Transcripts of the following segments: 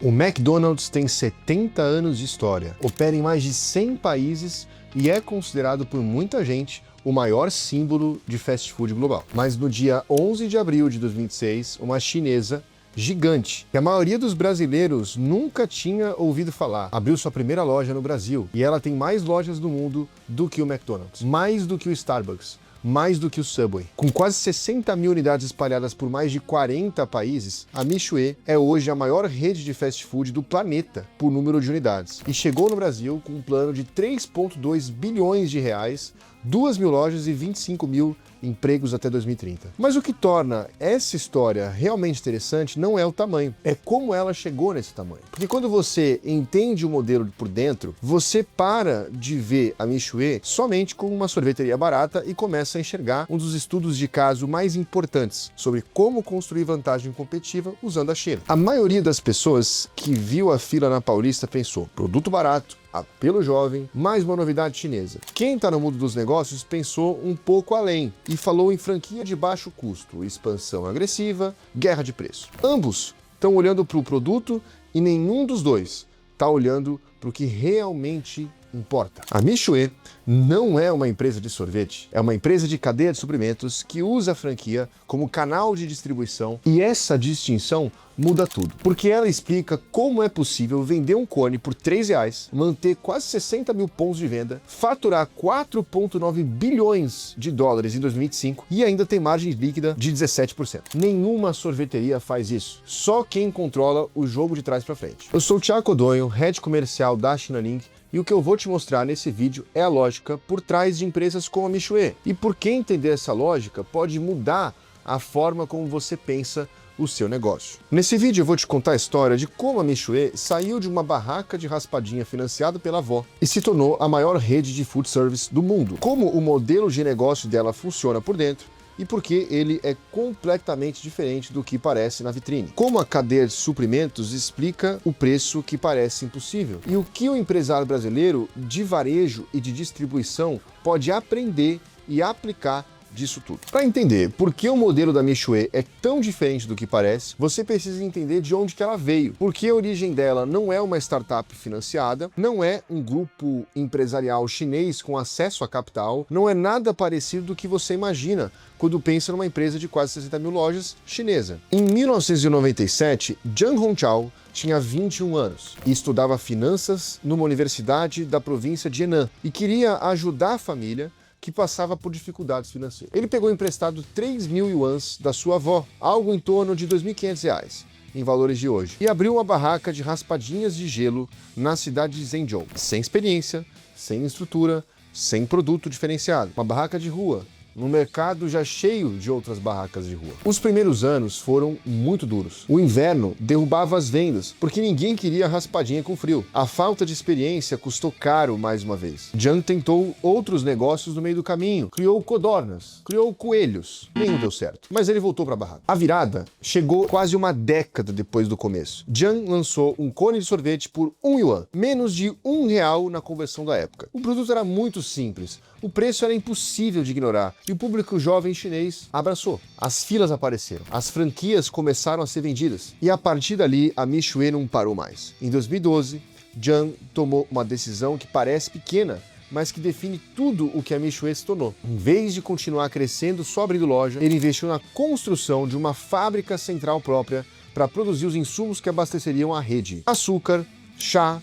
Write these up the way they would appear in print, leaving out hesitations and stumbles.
O McDonald's tem 70 anos de história, opera em mais de 100 países e é considerado por muita gente o maior símbolo de fast food global. Mas no dia 11 de abril de 2006, uma chinesa gigante, que a maioria dos brasileiros nunca tinha ouvido falar, abriu sua primeira loja no Brasil. E ela tem mais lojas no mundo do que o McDonald's, mais do que o Starbucks, mais do que o Subway. Com quase 60 mil unidades espalhadas por mais de 40 países, a Michoe é hoje a maior rede de fast food do planeta por número de unidades. E chegou no Brasil com um plano de 3,2 bilhões de reais, 2 mil lojas e 25 mil empregos até 2030. Mas o que torna essa história realmente interessante não é o tamanho, é como ela chegou nesse tamanho. Porque quando você entende o modelo por dentro, você para de ver a Michoe somente como uma sorveteria barata e começa a enxergar um dos estudos de caso mais importantes sobre como construir vantagem competitiva usando a China. A maioria das pessoas que viu a fila na Paulista pensou: produto barato, apelo jovem, mais uma novidade chinesa. Quem está no mundo dos negócios pensou um pouco além e falou em franquia de baixo custo, expansão agressiva, guerra de preço. Ambos estão olhando para o produto e nenhum dos dois está olhando para o que realmente importa. A Michoe não é uma empresa de sorvete, é uma empresa de cadeia de suprimentos que usa a franquia como canal de distribuição, e essa distinção muda tudo, porque ela explica como é possível vender um cone por R$3, manter quase 60 mil pontos de venda, faturar 4,9 bilhões de dólares em 2025 e ainda tem margem líquida de 17%. Nenhuma sorveteria faz isso, só quem controla o jogo de trás para frente. Eu sou o Thiago Odonho, head comercial da Chinalink, e o que eu vou te mostrar nesse vídeo é a lógica por trás de empresas como a Michoe. E porque entender essa lógica pode mudar a forma como você pensa o seu negócio. Nesse vídeo eu vou te contar a história de como a Michoe saiu de uma barraca de raspadinha financiada pela avó e se tornou a maior rede de food service do mundo. Como o modelo de negócio dela funciona por dentro e porque ele é completamente diferente do que parece na vitrine. Como a cadeia de suprimentos explica o preço que parece impossível. E o que o empresário brasileiro de varejo e de distribuição pode aprender e aplicar disso tudo. Para entender por que o modelo da Michoe é tão diferente do que parece, você precisa entender de onde que ela veio, porque a origem dela não é uma startup financiada, não é um grupo empresarial chinês com acesso a capital, não é nada parecido do que você imagina quando pensa numa empresa de quase 60 mil lojas chinesa. Em 1997, Zhang Hongchao tinha 21 anos e estudava finanças numa universidade da província de Henan e queria ajudar a família que passava por dificuldades financeiras. Ele pegou emprestado 3 mil yuans da sua avó, algo em torno de R$ 2.500 em valores de hoje, e abriu uma barraca de raspadinhas de gelo na cidade de Zhengzhou, sem experiência, sem estrutura, sem produto diferenciado. Uma barraca de rua, num mercado já cheio de outras barracas de rua. Os primeiros anos foram muito duros. O inverno derrubava as vendas, porque ninguém queria raspadinha com frio. A falta de experiência custou caro mais uma vez. Zhang tentou outros negócios no meio do caminho. Criou codornas, criou coelhos. Nenhum deu certo. Mas ele voltou para a barraca. A virada chegou quase uma década depois do começo. Zhang lançou um cone de sorvete por 1 yuan, menos de R$1 na conversão da época. O produto era muito simples. O preço era impossível de ignorar e o público jovem chinês abraçou. As filas apareceram, as franquias começaram a ser vendidas e a partir dali a Michoe não parou mais. Em 2012, Zhang tomou uma decisão que parece pequena, mas que define tudo o que a Michoe se tornou. Em vez de continuar crescendo só abrindo loja, ele investiu na construção de uma fábrica central própria para produzir os insumos que abasteceriam a rede: açúcar, chá,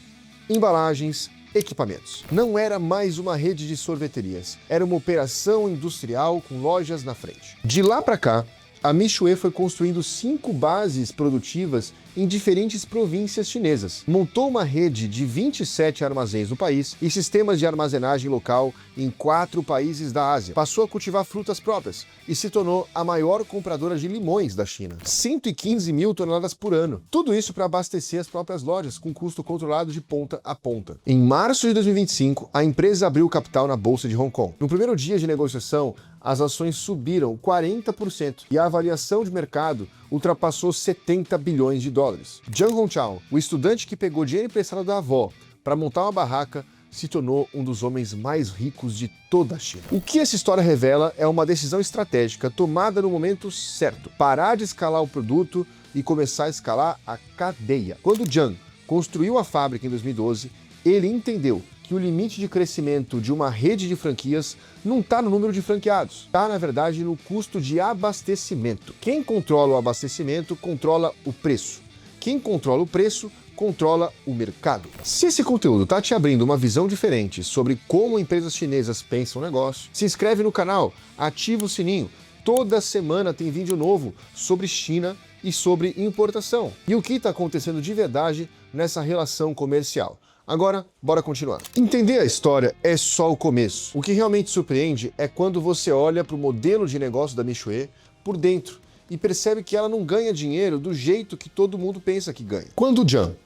embalagens, equipamentos. Não era mais uma rede de sorveterias, era uma operação industrial com lojas na frente. De lá para cá, a Michoe foi construindo 5 bases produtivas em diferentes províncias chinesas. Montou uma rede de 27 armazéns no país e sistemas de armazenagem local em 4 países da Ásia. Passou a cultivar frutas próprias e se tornou a maior compradora de limões da China. 115 mil toneladas por ano. Tudo isso para abastecer as próprias lojas com custo controlado de ponta a ponta. Em março de 2025, a empresa abriu capital na Bolsa de Hong Kong. No primeiro dia de negociação, as ações subiram 40% e a avaliação de mercado ultrapassou 70 bilhões de dólares. Zhang Hongchao, o estudante que pegou dinheiro emprestado da avó para montar uma barraca, se tornou um dos homens mais ricos de toda a China. O que essa história revela é uma decisão estratégica tomada no momento certo. Parar de escalar o produto e começar a escalar a cadeia. Quando Jiang construiu a fábrica em 2012, ele entendeu que o limite de crescimento de uma rede de franquias não está no número de franqueados, está, na verdade, no custo de abastecimento. Quem controla o abastecimento controla o preço. Quem controla o preço controla o mercado. Se esse conteúdo está te abrindo uma visão diferente sobre como empresas chinesas pensam o negócio, se inscreve no canal, ativa o sininho. Toda semana tem vídeo novo sobre China e sobre importação. E o que está acontecendo de verdade nessa relação comercial. Agora, bora continuar. Entender a história é só o começo. O que realmente surpreende é quando você olha para o modelo de negócio da Mixue por dentro e percebe que ela não ganha dinheiro do jeito que todo mundo pensa que ganha. Quando o Jiang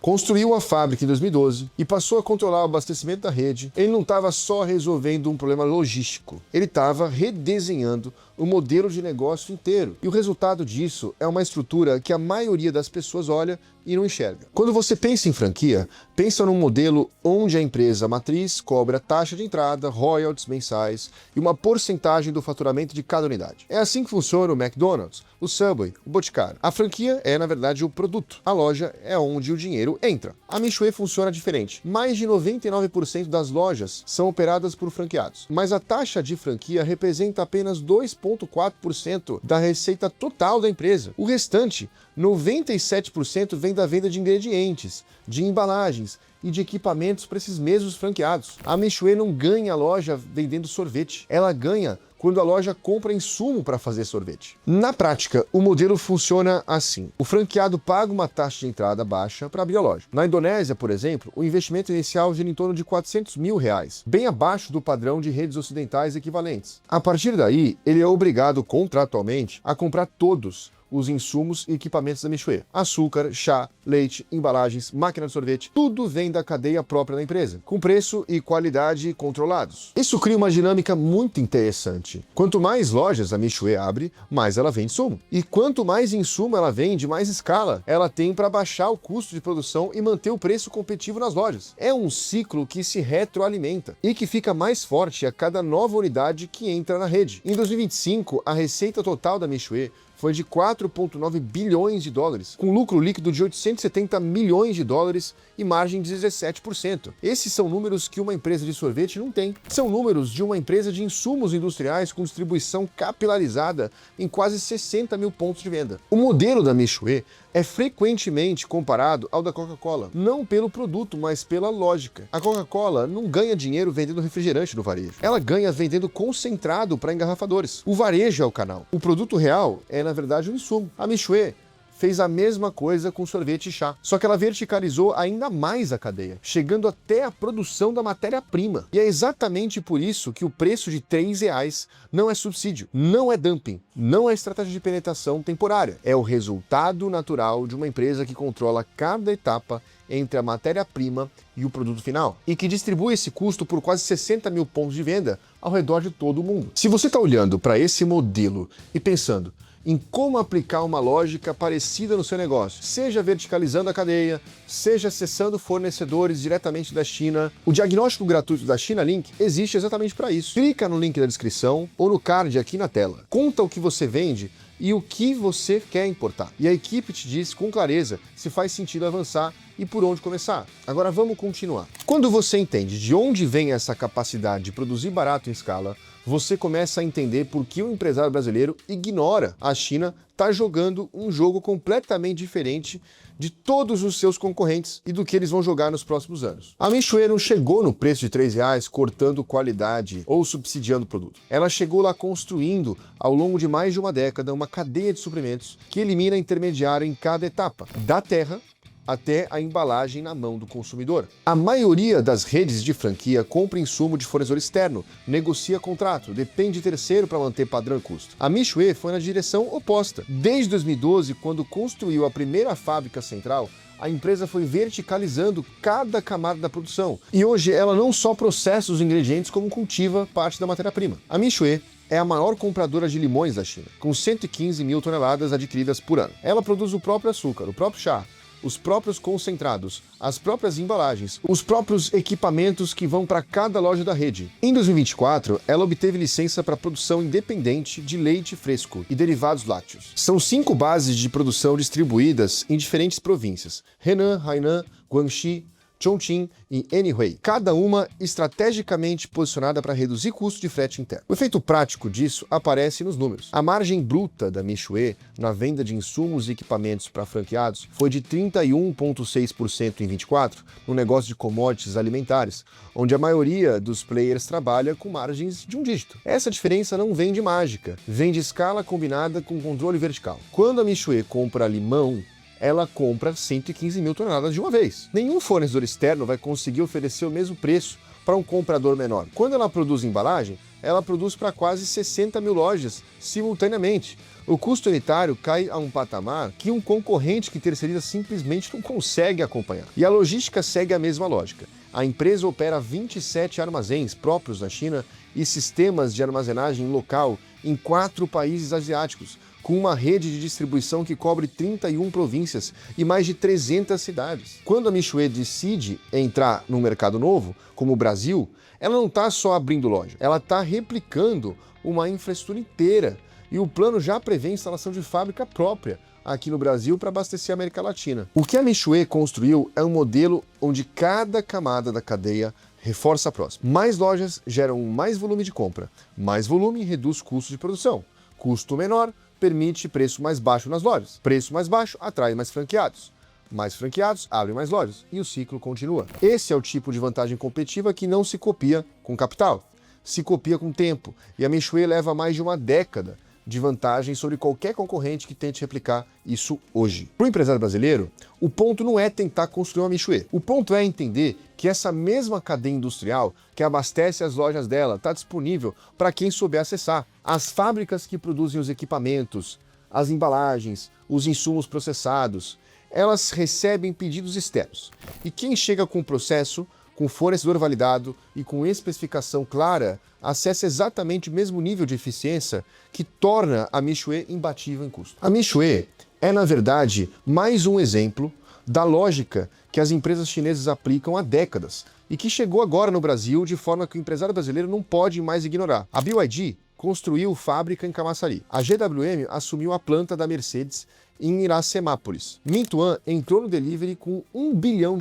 construiu a fábrica em 2012 e passou a controlar o abastecimento da rede, ele não estava só resolvendo um problema logístico, ele estava redesenhando o modelo de negócio inteiro. E o resultado disso é uma estrutura que a maioria das pessoas olha e não enxerga. Quando você pensa em franquia, pensa num modelo onde a empresa matriz cobra taxa de entrada, royalties mensais e uma porcentagem do faturamento de cada unidade. É assim que funciona o McDonald's, o Subway, o Boticário. A franquia é, na verdade, o produto. A loja é onde o dinheiro entra. A Mixue funciona diferente. Mais de 99% das lojas são operadas por franqueados, mas a taxa de franquia representa apenas 2,4% da receita total da empresa. O restante, 97%, vem da venda de ingredientes, de embalagens e de equipamentos para esses mesmos franqueados. A Mixue não ganha a loja vendendo sorvete, ela ganha quando a loja compra insumo para fazer sorvete. Na prática, o modelo funciona assim. O franqueado paga uma taxa de entrada baixa para abrir a loja. Na Indonésia, por exemplo, o investimento inicial gira em torno de R$400 mil, bem abaixo do padrão de redes ocidentais equivalentes. A partir daí, ele é obrigado contratualmente a comprar todos os insumos e equipamentos da Mixue. Açúcar, chá, leite, embalagens, máquina de sorvete, tudo vem da cadeia própria da empresa, com preço e qualidade controlados. Isso cria uma dinâmica muito interessante. Quanto mais lojas a Mixue abre, mais ela vende insumo. E quanto mais insumo ela vende, mais escala ela tem para baixar o custo de produção e manter o preço competitivo nas lojas. É um ciclo que se retroalimenta e que fica mais forte a cada nova unidade que entra na rede. Em 2025, a receita total da Mixue foi de 4,9 bilhões de dólares, com lucro líquido de 870 milhões de dólares e margem de 17%. Esses são números que uma empresa de sorvete não tem. São números de uma empresa de insumos industriais com distribuição capilarizada em quase 60 mil pontos de venda. O modelo da Mixue é frequentemente comparado ao da Coca-Cola, não pelo produto, mas pela lógica. A Coca-Cola não ganha dinheiro vendendo refrigerante no varejo. Ela ganha vendendo concentrado para engarrafadores. O varejo é o canal. O produto real é, na verdade, um insumo. A Mixue fez a mesma coisa com sorvete e chá, só que ela verticalizou ainda mais a cadeia, chegando até a produção da matéria-prima. E é exatamente por isso que o preço de R$3 não é subsídio, não é dumping, não é estratégia de penetração temporária. É o resultado natural de uma empresa que controla cada etapa entre a matéria-prima e o produto final, e que distribui esse custo por quase 60 mil pontos de venda ao redor de todo o mundo. Se você está olhando para esse modelo e pensando em como aplicar uma lógica parecida no seu negócio, seja verticalizando a cadeia, seja acessando fornecedores diretamente da China, o diagnóstico gratuito da China Link existe exatamente para isso. Clica no link da descrição ou no card aqui na tela. Conta o que você vende e o que você quer importar. E a equipe te diz com clareza se faz sentido avançar e por onde começar. Agora vamos continuar. Quando você entende de onde vem essa capacidade de produzir barato em escala, você começa a entender por que o empresário brasileiro ignora a China tá jogando um jogo completamente diferente de todos os seus concorrentes e do que eles vão jogar nos próximos anos. A Mixue não chegou no preço de R$3 cortando qualidade ou subsidiando o produto. Ela chegou lá construindo, ao longo de mais de uma década, uma cadeia de suprimentos que elimina intermediário em cada etapa, da terra até a embalagem na mão do consumidor. A maioria das redes de franquia compra insumo de fornecedor externo, negocia contrato, depende de terceiro para manter padrão e custo. A Mixue foi na direção oposta. Desde 2012, quando construiu a primeira fábrica central, a empresa foi verticalizando cada camada da produção. E hoje ela não só processa os ingredientes, como cultiva parte da matéria-prima. A Mixue é a maior compradora de limões da China, com 115 mil toneladas adquiridas por ano. Ela produz o próprio açúcar, o próprio chá, os próprios concentrados, as próprias embalagens, os próprios equipamentos que vão para cada loja da rede. Em 2024, ela obteve licença para produção independente de leite fresco e derivados lácteos. São 5 bases de produção distribuídas em diferentes províncias: Henan, Hainan, Guangxi, Chongqing e Anhui, cada uma estrategicamente posicionada para reduzir custo de frete interno. O efeito prático disso aparece nos números. A margem bruta da Meituan na venda de insumos e equipamentos para franqueados foi de 31,6% em 24, no negócio de commodities alimentares, onde a maioria dos players trabalha com margens de um dígito. Essa diferença não vem de mágica, vem de escala combinada com controle vertical. Quando a Meituan compra limão, ela compra 115 mil toneladas de uma vez. Nenhum fornecedor externo vai conseguir oferecer o mesmo preço para um comprador menor. Quando ela produz embalagem, ela produz para quase 60 mil lojas simultaneamente. O custo unitário cai a um patamar que um concorrente que terceiriza simplesmente não consegue acompanhar. E a logística segue a mesma lógica. A empresa opera 27 armazéns próprios na China e sistemas de armazenagem local em 4 países asiáticos, com uma rede de distribuição que cobre 31 províncias e mais de 300 cidades. Quando a Meituan decide entrar num mercado novo, como o Brasil, ela não está só abrindo loja, ela está replicando uma infraestrutura inteira. E o plano já prevê a instalação de fábrica própria aqui no Brasil para abastecer a América Latina. O que a Meituan construiu é um modelo onde cada camada da cadeia reforça a próxima. Mais lojas geram mais volume de compra, mais volume reduz custo de produção. Custo menor permite preço mais baixo nas lojas. Preço mais baixo atrai mais franqueados. Mais franqueados abrem mais lojas. E o ciclo continua. Esse é o tipo de vantagem competitiva que não se copia com capital. Se copia com tempo. E a Meituan leva mais de uma década de vantagem sobre qualquer concorrente que tente replicar isso hoje. Para o empresário brasileiro, o ponto não é tentar construir uma Meituan. O ponto é entender que essa mesma cadeia industrial que abastece as lojas dela está disponível para quem souber acessar. As fábricas que produzem os equipamentos, as embalagens, os insumos processados, elas recebem pedidos externos. E quem chega com o processo, com fornecedor validado e com especificação clara, acessa exatamente o mesmo nível de eficiência que torna a Meituan imbatível em custo. A Meituan é, na verdade, mais um exemplo da lógica que as empresas chinesas aplicam há décadas e que chegou agora no Brasil de forma que o empresário brasileiro não pode mais ignorar. A BYD construiu fábrica em Camaçari. A GWM assumiu a planta da Mercedes em Iracemápolis. Meituan entrou no delivery com $1 bilhão.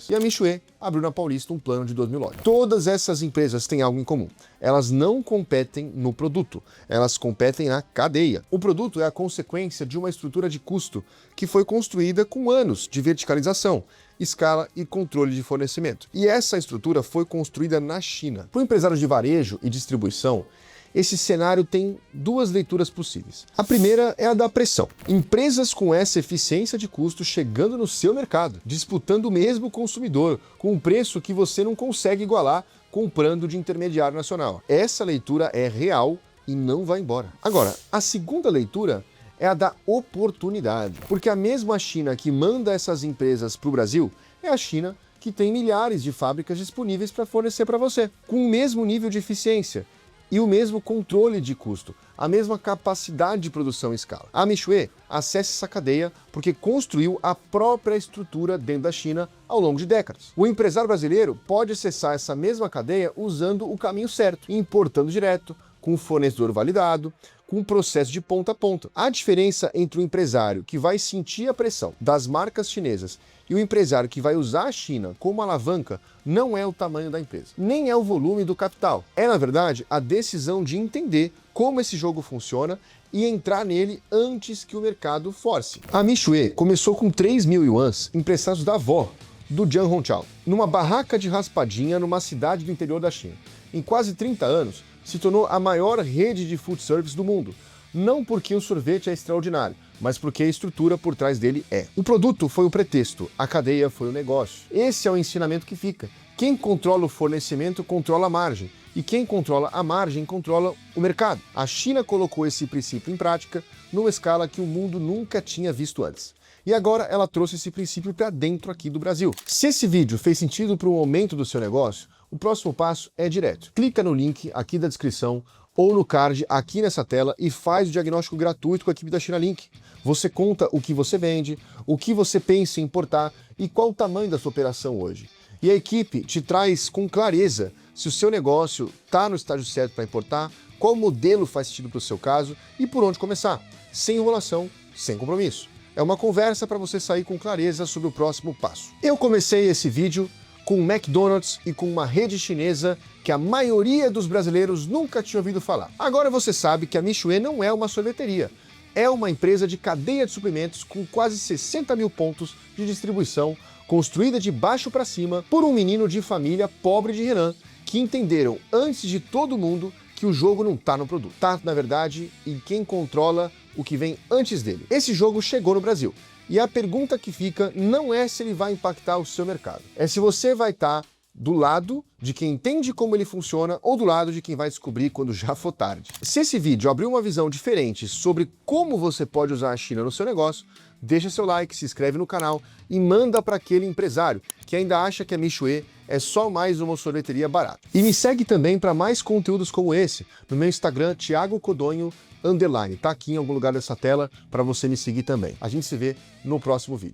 E a Meituan abriu na Paulista um plano de 2.000 lojas. Todas essas empresas têm algo em comum. Elas não competem no produto, elas competem na cadeia. O produto é a consequência de uma estrutura de custo que foi construída com anos de verticalização, escala e controle de fornecimento. E essa estrutura foi construída na China. Para o empresário de varejo e distribuição, esse cenário tem 2 leituras possíveis. A primeira é a da pressão. Empresas com essa eficiência de custo chegando no seu mercado, disputando o mesmo consumidor, com um preço que você não consegue igualar comprando de intermediário nacional. Essa leitura é real e não vai embora. Agora, a segunda leitura é a da oportunidade, porque a mesma China que manda essas empresas para o Brasil é a China que tem milhares de fábricas disponíveis para fornecer para você, com o mesmo nível de eficiência e o mesmo controle de custo, a mesma capacidade de produção em escala. A Meituan acessa essa cadeia porque construiu a própria estrutura dentro da China ao longo de décadas. O empresário brasileiro pode acessar essa mesma cadeia usando o caminho certo, importando direto, com um fornecedor validado, com um processo de ponta a ponta. A diferença entre o empresário que vai sentir a pressão das marcas chinesas e o empresário que vai usar a China como alavanca não é o tamanho da empresa, nem é o volume do capital. É, na verdade, a decisão de entender como esse jogo funciona e entrar nele antes que o mercado force. A Meituan começou com 3.000 yuans emprestados da avó, do Jiang Hongqiao, numa barraca de raspadinha numa cidade do interior da China. Em quase 30 anos, se tornou a maior rede de food service do mundo. Não porque o sorvete é extraordinário, mas porque a estrutura por trás dele é. O produto foi o pretexto, a cadeia foi o negócio. Esse é o ensinamento que fica. Quem controla o fornecimento controla a margem, e quem controla a margem controla o mercado. A China colocou esse princípio em prática numa escala que o mundo nunca tinha visto antes. E agora ela trouxe esse princípio para dentro aqui do Brasil. Se esse vídeo fez sentido para o aumento do seu negócio, o próximo passo é direto. Clica no link aqui da descrição ou no card aqui nessa tela e faz o diagnóstico gratuito com a equipe da Xinalink. Você conta o que você vende, o que você pensa em importar e qual o tamanho da sua operação hoje. E a equipe te traz com clareza se o seu negócio está no estágio certo para importar, qual modelo faz sentido para o seu caso e por onde começar, sem enrolação, sem compromisso. É uma conversa para você sair com clareza sobre o próximo passo. Eu comecei esse vídeo com o McDonald's e com uma rede chinesa que a maioria dos brasileiros nunca tinha ouvido falar. Agora você sabe que a Mixue não é uma sorveteria, é uma empresa de cadeia de suprimentos com quase 60 mil pontos de distribuição, construída de baixo para cima por um menino de família pobre de Renan, que entenderam antes de todo mundo que o jogo não está no produto. Tá, na verdade, em quem controla o que vem antes dele. Esse jogo chegou no Brasil. E a pergunta que fica não é se ele vai impactar o seu mercado. É se você vai estar do lado de quem entende como ele funciona ou do lado de quem vai descobrir quando já for tarde. Se esse vídeo abriu uma visão diferente sobre como você pode usar a China no seu negócio, deixa seu like, se inscreve no canal e manda para aquele empresário que ainda acha que a Mixue é só mais uma sorveteria barata. E me segue também para mais conteúdos como esse no meu Instagram, Thiago Codonho _. Tá aqui em algum lugar dessa tela para você me seguir também. A gente se vê no próximo vídeo.